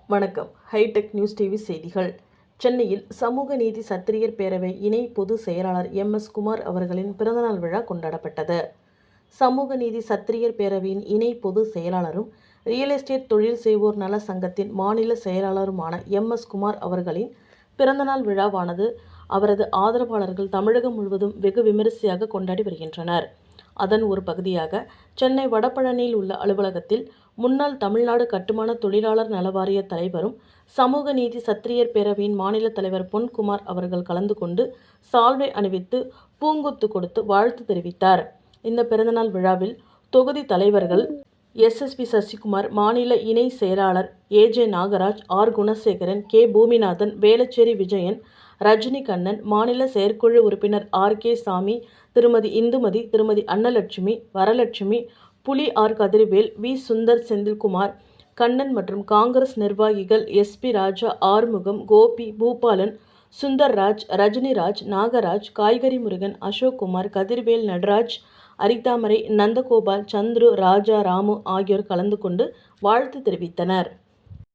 வணக்கம். Hitech news TV செய்திகள். சென்னையில் சமூக நீதி சத்திரியர் பேரவை இணை பொதுச் செயலாளர் MS குமார் அவர்களின் பிறந்தநாள் விழா கொண்டாடப்பட்டது. சமூக நீதி சத்திரியர் பேரவையின் இணை பொதுச் செயலாளரும் ரியல் எஸ்டேட் தொழில் செய்வோர் நல சங்கத்தின் மாநில செயலாளருமான MS குமார் அவர்களின் பிறந்தநாள் விழாவானது அவரது ஆதரவாளர்கள் தமிழகம் முழுவதும் வெகு விமரிசையாக கொண்டாடி வருகின்றனர். அதன் ஒரு பகுதியாக சென்னை வடபழனியில் உள்ள அலுவலகத்தில் முன்னாள் தமிழ்நாடு கட்டுமான தொழிலாளர் நலவாரிய தலைவரும் சமூக நீதி சத்திரியர் பேரவையின் மாநில தலைவர் பொன்குமார் அவர்கள் கலந்து கொண்டு சால்வை அணிவித்து பூங்கொத்து கொடுத்து வாழ்த்து தெரிவித்தார். இந்த பிறந்தநாள் விழாவில் தொகுதி தலைவர்கள் SSP சசிகுமார், மாநில இணை செயலாளர் AJ Nagaraj, R Gunasekaran, K Boominathan, Velachery Vijayan, Rajini Kannan, மாநில செயற்குழு உறுப்பினர் RK சாமி, திருமதி இந்துமதி, திருமதி அன்னலட்சுமி, வரலட்சுமி, புலி R கதிர்வேல், V சுந்தர், செந்தில்குமார், கண்ணன் மற்றும் காங்கிரஸ் நிர்வாகிகள் SP ராஜா, ஆறுமுகம், கோபி, பூபாலன், சுந்தர்ராஜ், ரஜினிராஜ், நாகராஜ், காய்கறி முருகன், அசோக்குமார், கதிர்வேல், நடராஜ், அரிதாமரை, நந்தகோபால், சந்துரு, ராஜா, ராமு ஆகியோர் கலந்து கொண்டு வாழ்த்து தெரிவித்தனர்.